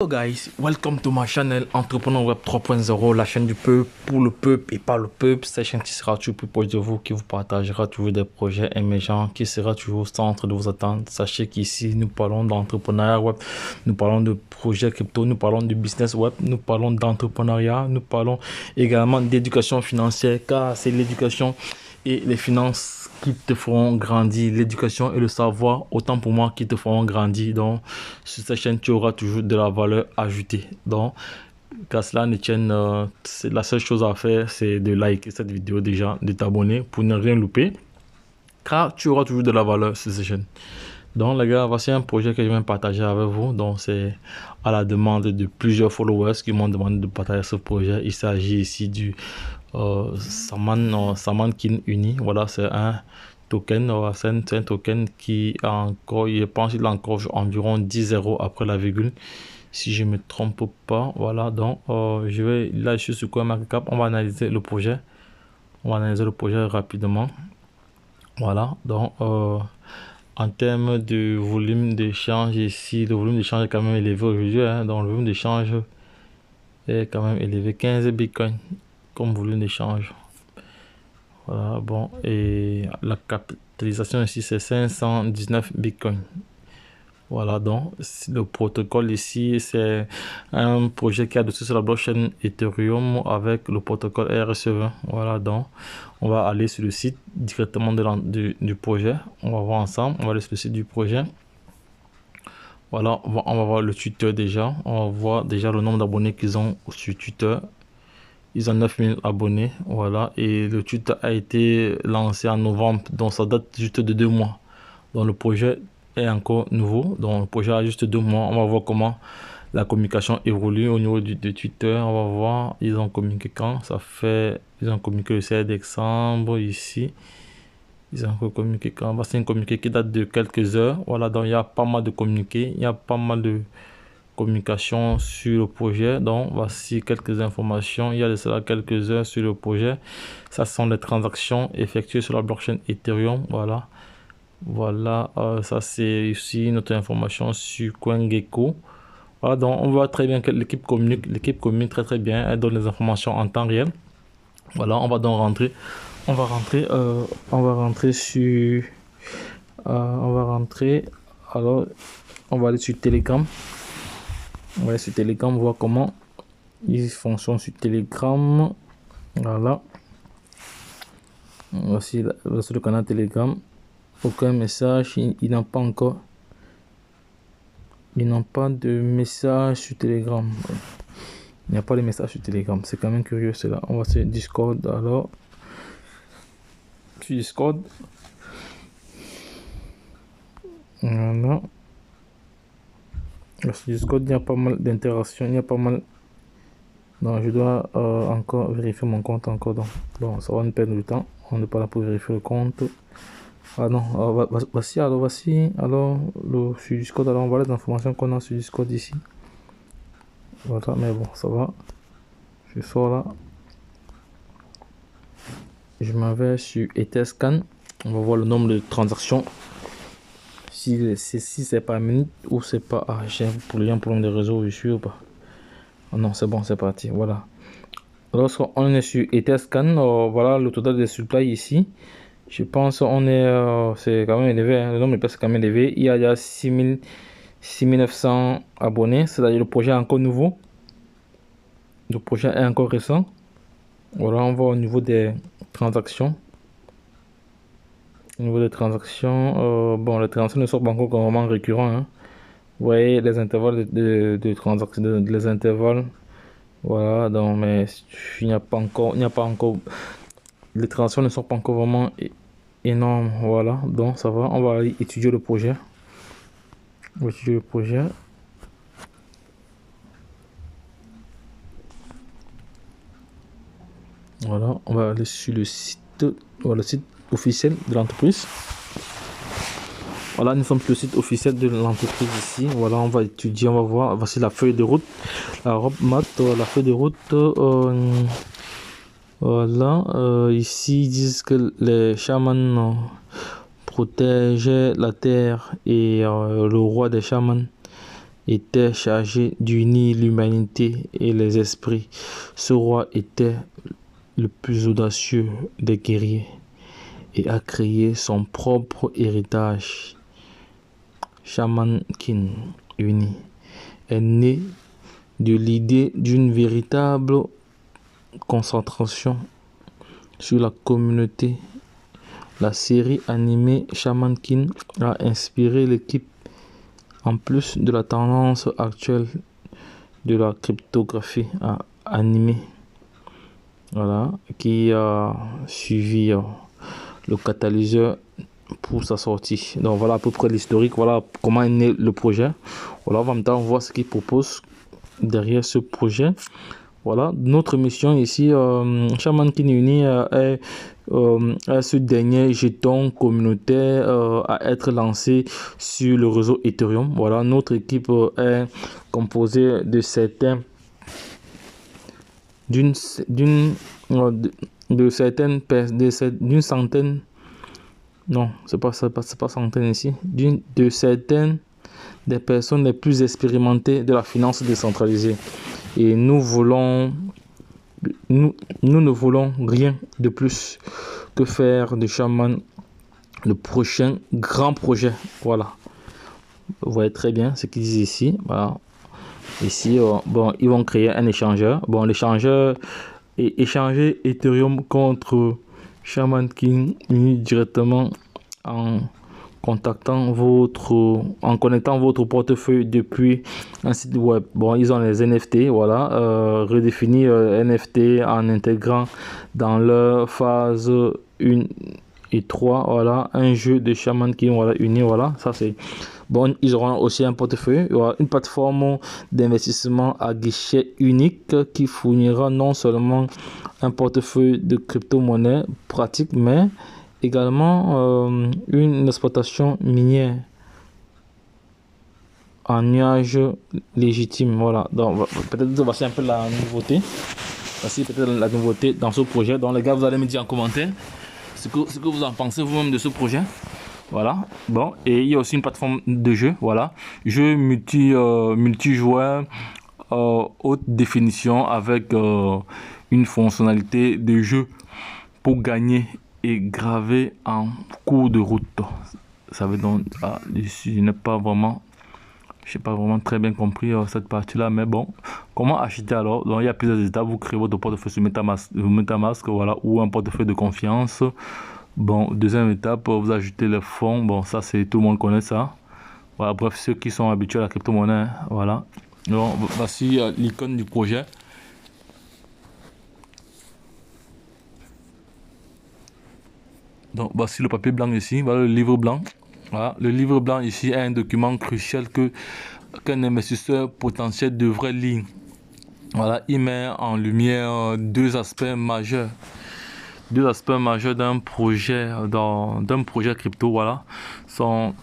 Hello guys, welcome to my channel Entrepreneur Web 3.0, la chaîne du peuple, pour le peuple et par le peuple. Cette chaîne qui sera toujours plus proche de vous, qui vous partagera toujours des projets émergents, qui sera toujours au centre de vos attentes. Sachez qu'ici, nous parlons d'entrepreneuriat web, nous parlons de projets crypto, nous parlons de business web, nous parlons d'entrepreneuriat, nous parlons également d'éducation financière, car c'est l'éducation et les finances qui te feront grandir, l'éducation et le savoir, autant pour moi, qui te feront grandir. Donc, sur cette chaîne, tu auras toujours de la valeur ajoutée. Donc, qu'à cela ne tienne, la seule chose à faire, c'est de liker cette vidéo déjà, de t'abonner pour ne rien louper, car tu auras toujours de la valeur sur cette chaîne. Donc les gars, voici un projet que je viens partager avec vous. Donc c'est à la demande de plusieurs followers qui m'ont demandé de partager ce projet. Il s'agit ici du Saman Kin Uni. Voilà, c'est un token, c'est un token qui a encore, je pense qu'il a encore environ 10 euros après la virgule, si je me trompe pas. Voilà, donc je vais là, je suis sur CoinMarketCap. On va analyser le projet. On va analyser le projet rapidement. Voilà, donc en termes de volume d'échange ici, le volume d'échange est quand même élevé aujourd'hui. Donc le volume d'échange est quand même élevé, 15 bitcoins comme volume d'échange. Voilà, bon, et la capitalisation ici c'est 519 bitcoins. Voilà, donc le protocole ici, c'est un projet qui est adossé sur la blockchain Ethereum avec le protocole ERC20. Voilà, donc on va aller sur le site directement du projet. On va voir ensemble, on va aller sur le site du projet. Voilà, on va voir le Twitter déjà. On va voir déjà le nombre d'abonnés qu'ils ont sur Twitter. Ils ont 9000 abonnés, voilà, et le Twitter a été lancé en novembre, donc ça date juste de 2 mois. Donc le projet est encore nouveau, donc le projet a juste 2 mois. On va voir comment la communication évolue au niveau de Twitter. On va voir, ils ont communiqué quand, ça fait, ils ont communiqué le 16 décembre ici. Ils ont communiqué quand, c'est un communiqué qui date de quelques heures. Voilà, donc il y a pas mal de communiqués, il y a pas mal de communication sur le projet. Donc voici quelques informations. Il y a de cela quelques heures sur le projet. Ça sont les transactions effectuées sur la blockchain Ethereum. Voilà, voilà, ça c'est ici notre information sur CoinGecko. Voilà, donc on voit très bien que l'équipe communique très bien. Elle donne les informations en temps réel. Voilà, on va donc rentrer, on va rentrer sur alors on va aller sur Telegram. On va aller sur Telegram, voir comment ils fonctionnent sur Telegram. Voilà. Voici le canal Telegram. Aucun message. Ils n'ont pas encore. Ils n'ont pas de message sur Telegram. Il n'y a pas de message sur Telegram. C'est quand même curieux cela. On va sur Discord. Alors, sur Discord. Voilà. Sur Discord, il y a pas mal d'interactions. Il y a pas mal. Non, je dois encore vérifier mon compte encore. Donc ça va nous perdre du temps. On n'est pas là pour vérifier le compte. Ah non, voici alors sur Discord. Alors on voit les informations qu'on a sur Discord ici. Voilà, mais bon, ça va. Je sors là. Je m'en vais sur Etherscan. On va voir le nombre de transactions. Si c'est pas minute ou c'est pas. Ah, j'ai un problème de réseau, je suis ou pas. Oh non, c'est bon, c'est parti. Voilà. Lorsqu'on est sur Etherscan, voilà le total de supply ici. Je pense on est c'est quand même élevé, hein. Le nombre de personnes est quand même élevé. Il y a déjà 6900 abonnés, c'est-à-dire le projet est encore nouveau. Le projet est encore récent. Voilà, on va au niveau des transactions. Au niveau des transactions, bon, les transactions ne sont pas encore vraiment récurrents, hein. Vous voyez les intervalles de transactions, les intervalles. Voilà, donc mais il n'y a pas encore, les transactions ne sont pas encore vraiment énormes. Voilà, donc ça va. On va aller étudier le projet. On va étudier le projet. Voilà, on va aller sur le site, voilà, le site officiel de l'entreprise. Voilà, nous sommes sur le site officiel de l'entreprise ici. Voilà, on va étudier, on va voir. Voici la feuille de route, la roadmap, la feuille de route. Voilà, ici ils disent que les chamans protégeaient la terre et le roi des chamans était chargé d'unir l'humanité et les esprits. Ce roi était le plus audacieux des guerriers et a créé son propre héritage. Shaman King uni est né de l'idée d'une véritable concentration sur la communauté. La série animée Shaman King a inspiré l'équipe en plus de la tendance actuelle de la cryptographie animée, voilà, qui a suivi le catalyseur pour sa sortie. Donc voilà à peu près l'historique, voilà comment est né le projet. Voilà, en même temps on voit ce qu'il propose derrière ce projet. Voilà, notre mission ici, Shaman King Uni est ce dernier jeton communautaire à être lancé sur le réseau Ethereum. Voilà, notre équipe est composée de certains, d'une centaine, non, c'est pas centaine ici, de certaines des personnes les plus expérimentées de la finance décentralisée. Et nous ne voulons rien de plus que faire de Shaman le prochain grand projet. Voilà. Vous voyez très bien ce qu'ils disent ici. Voilà. Ici, bon, ils vont créer un échangeur. Bon, l'échangeur est échanger Ethereum contre Shaman King directement en connectant votre portefeuille depuis un site web. Bon, ils ont les NFT, voilà, redéfinir NFT en intégrant dans leur phase 1 et 3, voilà, un jeu de Shaman King, voilà, uni, voilà, ça c'est bon. Ils auront aussi un portefeuille, voilà, une plateforme d'investissement à guichet unique qui fournira non seulement un portefeuille de crypto-monnaie pratique, mais également une exploitation minière en nuage légitime. Voilà, donc peut-être voici un peu la nouveauté. Voici peut-être la nouveauté dans ce projet. Donc les gars, vous allez me dire en commentaire ce que vous en pensez vous-même de ce projet. Voilà, bon, et il y a aussi une plateforme de jeu, voilà, jeu multijoueur haute définition avec une fonctionnalité de jeu pour gagner et graver en cours de route. Ça veut donc, je n'ai pas vraiment très bien compris cette partie-là, mais bon, comment acheter alors? Donc il y a plusieurs étapes. Vous créez votre portefeuille sur MetaMask, voilà, ou un portefeuille de confiance. Bon, deuxième étape, vous ajoutez les fonds. Bon, ça c'est tout le monde connaît ça. Voilà, bref, ceux qui sont habitués à la crypto-monnaie, voilà. Donc voici l'icône du projet. Donc voici le papier blanc ici, voilà le livre blanc. Voilà, le livre blanc ici est un document crucial qu'un investisseur potentiel devrait lire. Voilà, il met en lumière deux aspects majeurs d'un projet crypto. Voilà, sont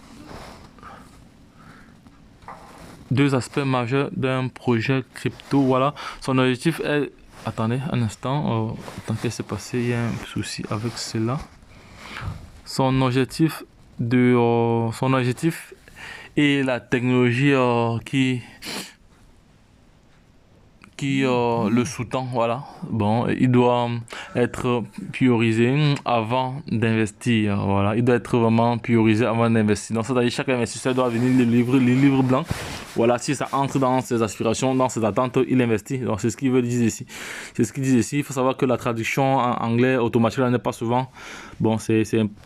deux aspects majeurs d'un projet crypto. Voilà, son objectif est, attendez un instant, tant qu'est-ce s'est passé, il y a un souci avec cela. Son objectif est la technologie qui le sous-tend, voilà. Bon, il doit être priorisé avant d'investir, voilà. Il doit être vraiment priorisé avant d'investir. Donc, c'est-à-dire chaque investisseur doit venir le livre blanc. Voilà, si ça entre dans ses aspirations, dans ses attentes, il investit. Donc, c'est ce qu'il veut dire ici. C'est ce qu'il dit ici. Il faut savoir que la traduction en anglais automatique n'est pas souvent. Bon,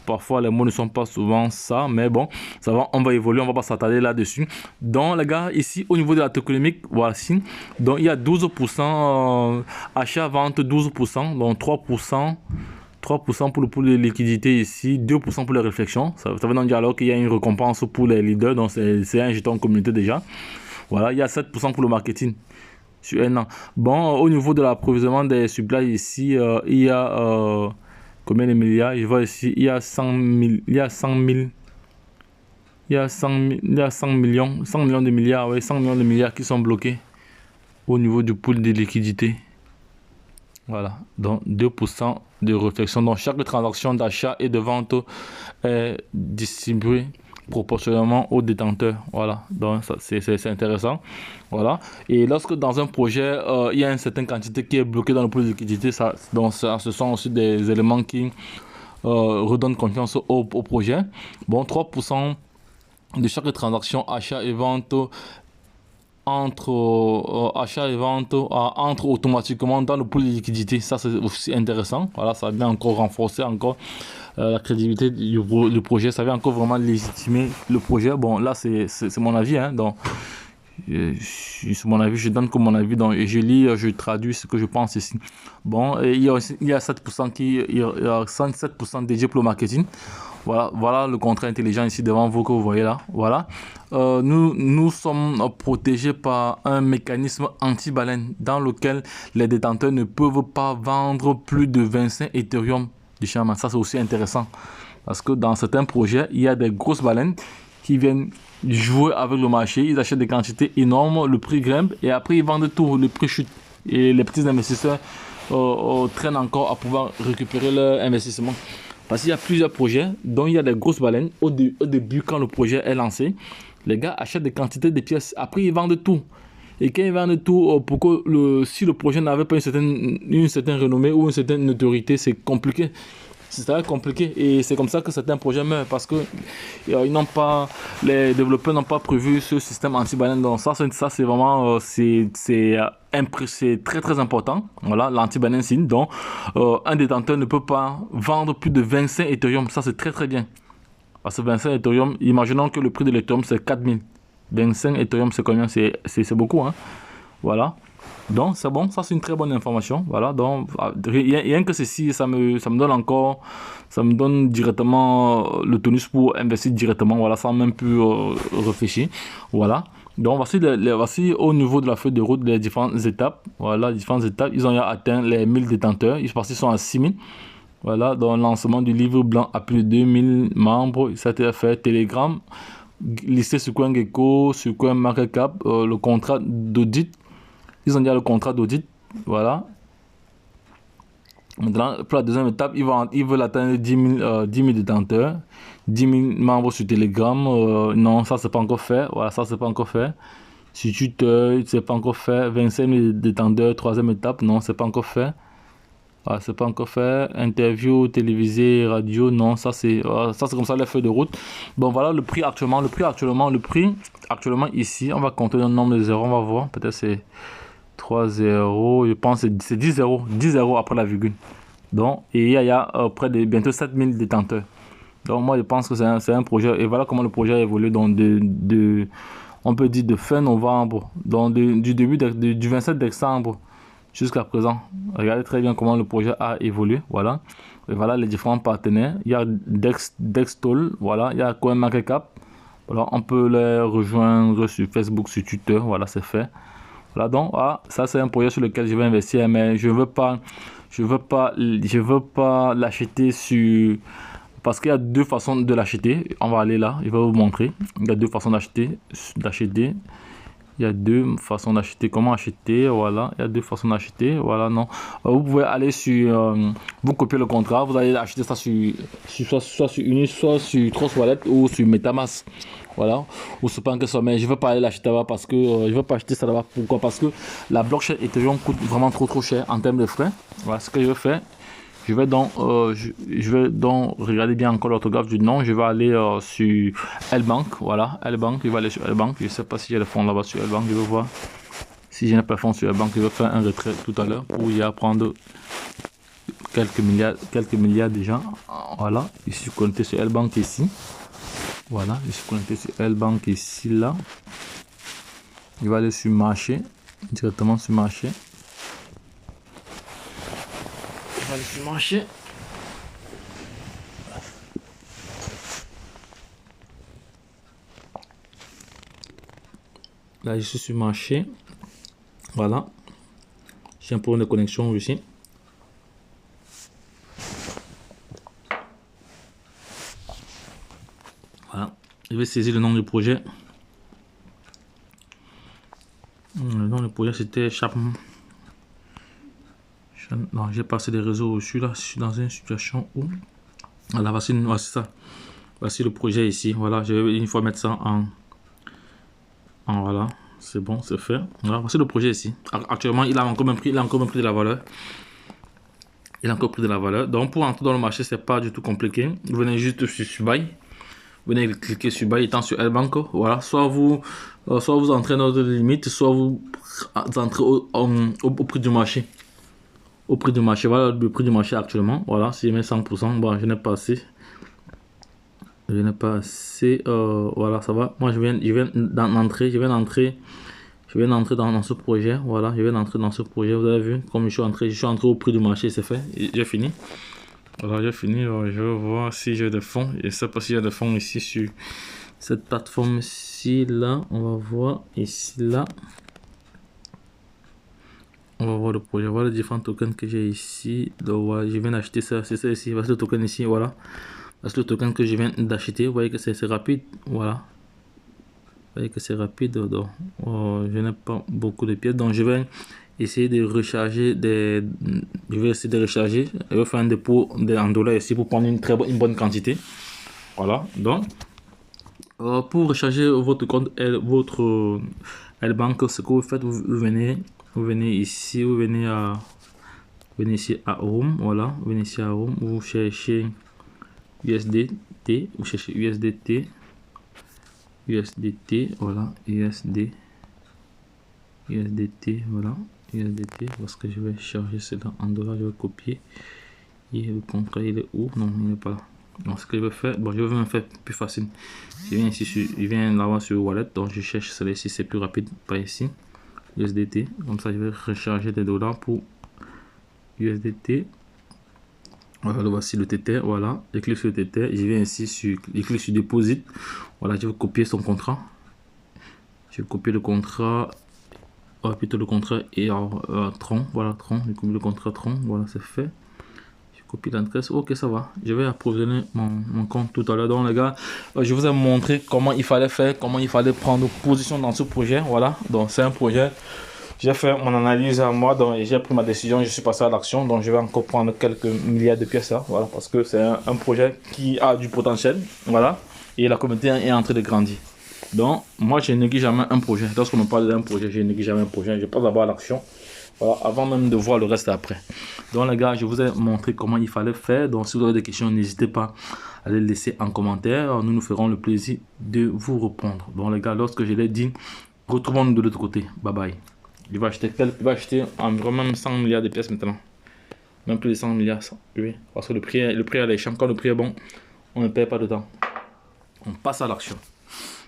parfois les mots ne sont pas souvent ça, mais bon, ça va, on va évoluer, on va pas s'attarder là-dessus. Donc, les gars, ici, au niveau de la tokenomique, voici. Donc, il y a 12% achat-vente, 12%, donc 3% pour le pool de liquidité ici, 2% pour les réflexions. Ça veut donc dire alors qu'il y a une récompense pour les leaders, donc c'est un jeton communauté déjà. Voilà, il y a 7% pour le marketing sur un an. Bon, au niveau de l'approvisionnement des supplies ici, il y a combien de milliards? Je vois ici, il y a 100 millions de milliards, oui, 100 millions de milliards qui sont bloqués au niveau du pool de liquidité. Voilà, donc 2% de réflexion. Donc chaque transaction d'achat et de vente est distribuée proportionnellement au détenteur. Voilà, donc ça c'est intéressant. Voilà, et lorsque dans un projet il y a une certaine quantité qui est bloquée dans le pool de liquidité, ce sont aussi des éléments qui redonnent confiance au projet. Bon, 3% de chaque transaction achat et vente achat et vente entre automatiquement dans le pool de liquidité. Ça c'est aussi intéressant. Voilà, ça vient encore renforcer encore la crédibilité du projet. Ça vient encore vraiment légitimer le projet. Bon, là c'est mon avis, hein, donc c'est mon avis, je donne comme mon avis, donc je lis, je traduis ce que je pense ici. Bon, et il y a 7% il y a 107% dédié pour le marketing. Voilà le contrat intelligent ici devant vous que vous voyez là. Voilà. Nous sommes protégés par un mécanisme anti-baleine dans lequel les détenteurs ne peuvent pas vendre plus de 25 Ethereum du Shaman. Ça, c'est aussi intéressant. Parce que dans certains projets, il y a des grosses baleines qui viennent jouer avec le marché. Ils achètent des quantités énormes, le prix grimpe et après ils vendent tout, le prix chute. Et les petits investisseurs traînent encore à pouvoir récupérer leur investissement. Parce qu'il y a plusieurs projets dont il y a des grosses baleines. Au début, quand le projet est lancé, les gars achètent des quantités de pièces. Après, ils vendent tout. Et quand ils vendent tout, si le projet n'avait pas une certaine renommée ou une certaine notoriété, c'est compliqué. C'est très compliqué. Et c'est comme ça que certains projets meurent. Parce que les développeurs n'ont pas prévu ce système anti-baleine. Donc ça c'est vraiment... c'est très très important. Voilà, l'anti-baleine signe. Donc, un détenteur ne peut pas vendre plus de 25 Ethereum. Ça, c'est très très bien. Parce que 25 Ethereum, imaginons que le prix de l'Ethereum, c'est 4000. 25 Ethereum, c'est combien? C'est beaucoup, hein. Voilà. Donc, c'est bon. Ça, c'est une très bonne information. Voilà. Donc, rien que ceci, ça me donne directement le tonus pour investir directement. Voilà, sans même plus réfléchir. Voilà. Donc voici au niveau de la feuille de route les différentes étapes. Voilà, les différentes étapes. Ils ont atteint les 1000 détenteurs. Ils sont à 6000. Voilà, dans le lancement du livre blanc à plus de 2000 membres. Ça a été fait. Telegram, listé sur CoinGecko, sur CoinMarketCap, le contrat d'audit. Ils ont déjà le contrat d'audit. Voilà. Maintenant, pour la deuxième étape, ils veulent atteindre 10 000 détenteurs. 10 000 membres sur Telegram. Non, ça, c'est pas encore fait. Voilà, ça, c'est pas encore fait. Sur Twitter, c'est pas encore fait. 25 000 détenteurs, troisième étape. Non, c'est pas encore fait. Voilà, c'est pas encore fait. Interview, télévisée, radio. Non, ça, c'est comme ça, les feuilles de route. Bon, voilà le prix actuellement. Le prix actuellement ici, on va compter le nombre de zéros. On va voir. Peut-être c'est 3 zéros. Je pense que c'est 10 zéros. 10 zéros après la virgule. Donc, et il y a près de bientôt 7000 détenteurs. Donc moi je pense que c'est un projet, et voilà comment le projet a évolué, donc on peut dire de fin novembre, donc du 27 décembre jusqu'à présent. Regardez très bien comment le projet a évolué, voilà. Et voilà les différents partenaires. Il y a Dextol, voilà, il y a CoinMarketCap, voilà, on peut les rejoindre sur Facebook, sur Twitter, voilà, c'est fait. Voilà, donc ça c'est un projet sur lequel je vais investir, mais je veux pas l'acheter sur... Parce qu'il y a deux façons de l'acheter. On va aller là, je vais vous montrer. Il y a deux façons d'acheter. Il y a deux façons d'acheter. Comment acheter? Voilà, il y a deux façons d'acheter. Voilà, non. Vous pouvez aller sur... vous copiez le contrat. Vous allez acheter ça soit sur Unis, soit sur Trust Wallet ou sur Metamask. Voilà. Ou sur Pancake. Mais je ne veux pas aller l'acheter là-bas parce que... je ne veux pas acheter ça là-bas. Pourquoi? Parce que la blockchain Ethereum coûte vraiment trop cher en termes de frais. Voilà ce que je vais faire. Je vais donc regarder bien encore l'orthographe du nom. Je vais aller sur L-Bank. Voilà, L-Bank. Je vais aller sur L-Bank. Je ne sais pas si j'ai le fonds là-bas sur L-Bank. Je vais voir si je n'ai pas le fonds sur L-Bank. Je vais faire un retrait tout à l'heure pour y apprendre quelques milliards déjà. Voilà, je suis connecté sur L-Bank ici. Voilà, je suis connecté sur L-Bank ici, là. Je vais aller sur marché, directement sur marché. Je vais aller sur marché. Là, je suis sur marché. Voilà. J'ai un problème de connexion ici. Voilà. Je vais saisir le nom du projet. Le nom du projet, c'était Chapman. Non, j'ai passé des réseaux. Je suis là. Je suis dans une situation où... Voilà, voici ça. Voici le projet ici. Voilà, je vais une fois mettre ça en voilà. C'est bon, c'est fait. Voilà, voici le projet ici. Actuellement, il a encore même pris de la valeur. Il a encore pris de la valeur. Donc, pour entrer dans le marché, c'est pas du tout compliqué. Vous venez juste sur Subay. Vous venez cliquer sur Buy étant sur L-Bank. Voilà, soit vous entrez dans notre limite, soit vous entrez au prix du marché. Au prix du marché, voilà le prix du marché actuellement. Voilà, si je mets 100%, bon, je n'ai pas assez. Voilà, ça va. Moi, je viens d'entrer dans ce projet. Voilà, je viens d'entrer dans ce projet. Vous avez vu, comme je suis entré au prix du marché, c'est fait. J'ai fini. Voilà, j'ai fini. Je vais voir si j'ai des fonds. Je ne sais pas si j'ai des fonds ici sur cette plateforme-ci. Là, on va voir ici, là. On va voir le projet. Voilà les différents tokens que j'ai ici. Donc, voilà, je viens d'acheter ça. C'est ça ici. Voici le token ici. Voilà. Voici le token que je viens d'acheter. Vous voyez que c'est rapide. Voilà. Vous voyez que c'est rapide. Donc, je n'ai pas beaucoup de pièces. Donc, je vais essayer de recharger je vais essayer de recharger. Je vais faire un dépôt en dollars ici pour prendre une bonne quantité. Voilà. Donc, pour recharger votre compte, votre L-Bank, ce que vous faites, vous venez ici, vous venez ici à Home. Voilà. Vous venez ici à Home. Vous cherchez USDT. Vous cherchez USDT. Voilà. USDT, voilà. USDT, parce que je vais charger cela en dollars, je vais copier. Et le contrat, il est où? Non, il n'est pas là. Donc, ce que je vais faire, bon, je vais me faire plus facile. Je viens ici, je viens là-bas sur Wallet, donc je cherche cela ici, c'est plus rapide, pas ici. USDT, comme ça, je vais recharger des dollars pour USDT. Voilà, voici le Tether, voilà. Je clique sur le Tether, je viens ici je clique sur Deposit. Voilà, je vais copier son contrat. Je vais copier le contrat. Plutôt le contrat et Tron, voilà Tron, j'ai copié le contrat Tron, voilà c'est fait. Je copie l'adresse, ok ça va. Je vais approvisionner mon compte tout à l'heure. Donc les gars, je vous ai montré comment il fallait faire, comment il fallait prendre position dans ce projet. Voilà, donc c'est un projet. J'ai fait mon analyse à moi, donc j'ai pris ma décision, je suis passé à l'action. Donc je vais encore prendre quelques milliards de pièces là, voilà, parce que c'est un projet qui a du potentiel, voilà, et la communauté est en train de grandir. Donc, moi, je ne néglige jamais un projet. Lorsqu'on me parle d'un projet, je ne néglige jamais un projet. Je passe d'abord à l'action, voilà, avant même de voir le reste après. Donc, les gars, je vous ai montré comment il fallait faire. Donc, si vous avez des questions, n'hésitez pas à les laisser en commentaire. Nous ferons le plaisir de vous répondre. Donc, les gars, lorsque je l'ai dit, retrouvons-nous de l'autre côté. Bye bye. Il va acheter environ même 100 milliards de pièces maintenant. Même plus de 100 milliards. Oui, parce que le prix est alléchant. Quand le prix est bon, on ne perd pas de temps. On passe à l'action.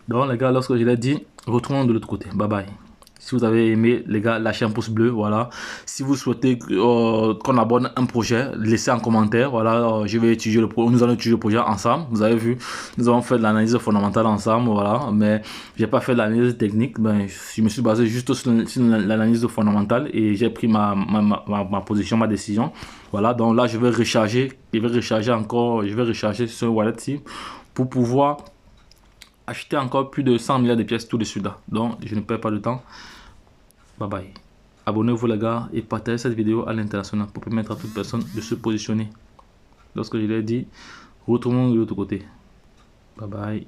Donc les gars, lorsque je l'ai dit, retrouvons de l'autre côté. Bye bye. Si vous avez aimé, les gars, lâchez un pouce bleu. Voilà. Si vous souhaitez qu'on aborde un projet, laissez un commentaire. Voilà, je vais étudier le projet. Nous allons étudier le projet ensemble. Vous avez vu, nous avons fait de l'analyse fondamentale ensemble. Voilà, mais j'ai pas fait de l'analyse technique. Ben, je me suis basé juste sur l'analyse fondamentale et j'ai pris ma position, ma décision. Voilà, donc là, je vais recharger ce wallet-ci pour pouvoir acheter encore plus de 100 milliards de pièces tout de suite là. Donc, je ne perds pas de temps. Bye bye. Abonnez-vous les gars et partagez cette vidéo à l'international pour permettre à toute personne de se positionner. Lorsque je l'ai dit, retrouvons de l'autre côté. Bye bye.